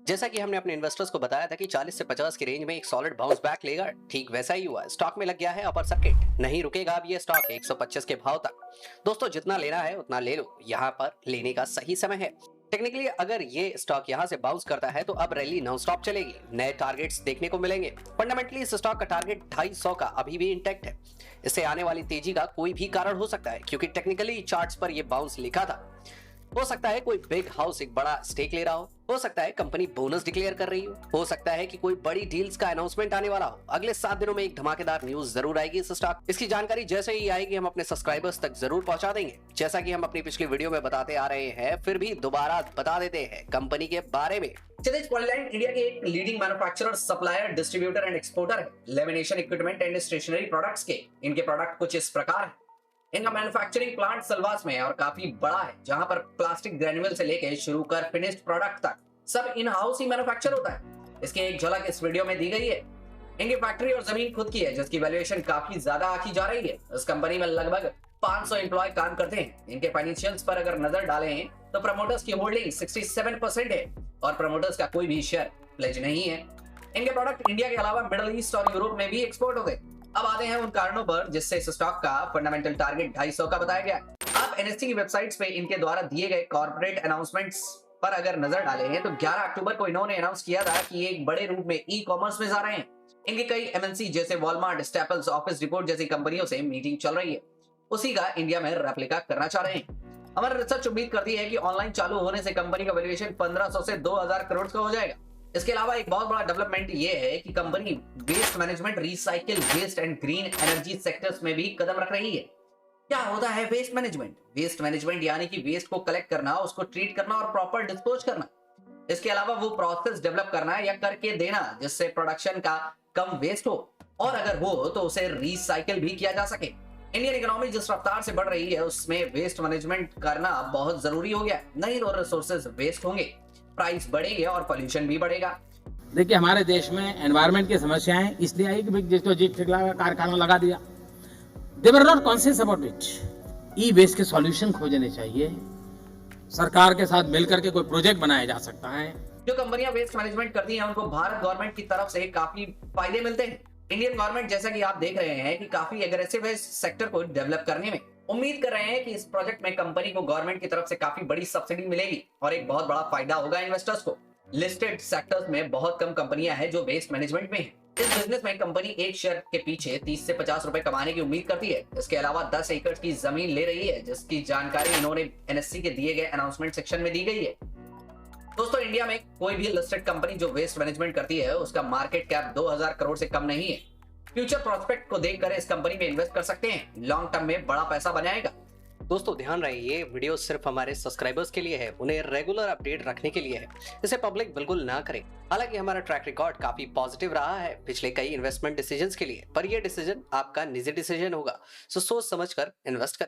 जैसा कि हमने अपने इन्वेस्टर्स को बताया था कि 40 से 50 की रेंज में एक सॉलिड बाउंस बैक लेगा, ठीक वैसा ही हुआ। स्टॉक में लग गया है अपर सर्किट, नहीं रुकेगा अब ये स्टॉक 125 के भाव तक। दोस्तों, जितना लेना है उतना ले लो, यहाँ पर लेने का सही समय है। टेक्निकली अगर ये स्टॉक यहाँ से बाउंस करता है तो अब रैली नॉन स्टॉप चलेगी, नए टारगेट्स देखने को मिलेंगे। फंडामेंटली इस स्टॉक का टारगेट 250 का अभी भी इंटैक्ट है। इससे आने वाली तेजी का कोई भी कारण हो सकता है, क्योंकि टेक्निकली चार्ट्स पर ये बाउंस लिखा था। हो सकता है कोई बिग हाउस एक बड़ा स्टेक ले रहा हो सकता है कंपनी बोनस डिक्लेयर कर रही हो सकता है कि कोई बड़ी डील्स का अनाउंसमेंट आने वाला हो। अगले 7 दिनों में एक धमाकेदार न्यूज जरूर आएगी इस स्टॉक। इसकी जानकारी जैसे ही आएगी हम अपने सब्सक्राइबर्स तक जरूर पहुंचा देंगे, जैसा कि हम अपनी पिछली वीडियो में बताते आ रहे हैं। फिर भी दोबारा बता देते हैं कंपनी के बारे में। क्षितिज पॉलीलाइन इंडिया के एक leading manufacturer, supplier, distributor and exporter है lamination equipment and stationery products के। इनके प्रोडक्ट कुछ इस प्रकार है। इनका मैन्युफैक्चरिंग प्लांट सिलवास में है और काफी बड़ा है, जहां पर प्लास्टिक ग्रेन्युअल से लेकर शुरू कर फिनिश्ड प्रोडक्ट तक सब इन हाउस ही मैन्युफैक्चर होता है। इसकी एक झलक इस वीडियो में दी गई है। इनकी फैक्ट्री और जमीन खुद की है, जिसकी वैल्यूएशन काफी ज्यादा आकी जा रही है। इस कंपनी में लगभग 500 एम्प्लॉय काम करते हैं। इनके फाइनेंशियल्स पर अगर नजर डालें तो प्रमोटर्स की होल्डिंग 67% है और प्रमोटर्स का कोई भी शेयर प्लेज नहीं है। इनके प्रोडक्ट इंडिया के अलावा मिडिल ईस्ट और यूरोप में भी एक्सपोर्ट होते हैं। अब आते हैं उन कारणों पर जिससे इस स्टॉक का फंडामेंटल टारगेट 250 का बताया गया है। आप एनएससी की वेबसाइट्स पे इनके द्वारा दिए गए कॉर्पोरेट अनाउंसमेंट्स पर अगर नजर डालें तो 11 अक्टूबर को इन्होंने अनाउंस किया था कि ये एक बड़े रूप में ई कॉमर्स में जा रहे हैं। इनके कई एमएनसी जैसे वॉलमार्ट, स्टेपल्स, ऑफिस डिपोट जैसी कंपनियों से मीटिंग चल रही है। उसी का इंडिया में रेप्लिका करना चाह रहे हैं। हमारा रिसर्च उम्मीद करती है कि ऑनलाइन चालू होने से कंपनी का वैल्यूएशन 1500 से 2000 करोड़ का हो जाएगा। इसके अलावा एक बहुत बड़ा डेवलपमेंट ये है कि company waste management, recycle, waste and green energy sectors में भी कदम रख रही है। क्या होता है वेस्ट मैनेजमेंट? वेस्ट मैनेजमेंट यानी कि वेस्ट को कलेक्ट करना, उसको ट्रीट करना और प्रॉपर डिस्पोज करना। इसके अलावा वो प्रोसेस डेवलप करना या करके देना जिससे प्रोडक्शन का कम वेस्ट हो, और अगर हो तो उसे रिसाइकिल भी किया जा सके। इंडियन इकोनॉमी जिस रफ्तार से बढ़ रही है उसमें वेस्ट मैनेजमेंट करना बहुत जरूरी हो गया है। नहीं तो रिसोर्सेज वेस्ट होंगे, प्राइस बढ़ेगी और पोल्यूशन भी बढ़ेगा। देखिए, हमारे देश में एनवायरनमेंट की समस्याएं इसलिए आई कि जिसको जीप ठिकला कारखाना लगा दिया। They were not conscious about it. E waste के सॉल्यूशन खोजने चाहिए। सरकार के साथ मिलकर के कोई प्रोजेक्ट बनाया जा सकता है। जो कंपनियां वेस्ट मैनेजमेंट करती हैं उनको भारत गवर्नमेंट की तरफ से काफी फायदे मिलते हैं। इंडियन गवर्नमेंट, जैसा कि आप देख रहे हैं, कि काफी एग्रेसिव है इस सेक्टर को डेवलप करने में। उम्मीद कर रहे हैं कि इस प्रोजेक्ट में कंपनी को गवर्नमेंट की तरफ से काफी बड़ी सब्सिडी मिलेगी और एक बहुत बड़ा फायदा होगा इन्वेस्टर्स को। लिस्टेड सेक्टर्स में बहुत कम कंपनियां हैं जो वेस्ट मैनेजमेंट में हैं। इस बिजनेस में कंपनी एक शेयर के पीछे 30 से 50 रुपए कमाने की उम्मीद करती है। इसके अलावा 10 एकड़ की जमीन ले रही है, जिसकी जानकारी इन्होंने एनएससी के दिए गए अनाउंसमेंट सेक्शन में दी गई है। दोस्तों, इंडिया में कोई भी लिस्टेड कंपनी जो वेस्ट मैनेजमेंट करती है उसका मार्केट कैप 2000 करोड़ से कम नहीं है। फ्यूचर प्रोस्पेक्ट को देखकर इस कंपनी में इन्वेस्ट कर सकते हैं। लॉन्ग टर्म में बड़ा पैसा बनाएगा। दोस्तों, ध्यान रहे ये वीडियो सिर्फ हमारे सब्सक्राइबर्स के लिए है, उन्हें रेगुलर अपडेट रखने के लिए है। इसे पब्लिक बिल्कुल ना करें। हालांकि हमारा ट्रैक रिकॉर्ड काफी पॉजिटिव रहा है पिछले कई इन्वेस्टमेंट डिसीजंस के लिए, पर यह डिसीजन आपका निजी डिसीजन होगा। सो सोच समझकर इन्वेस्ट करें।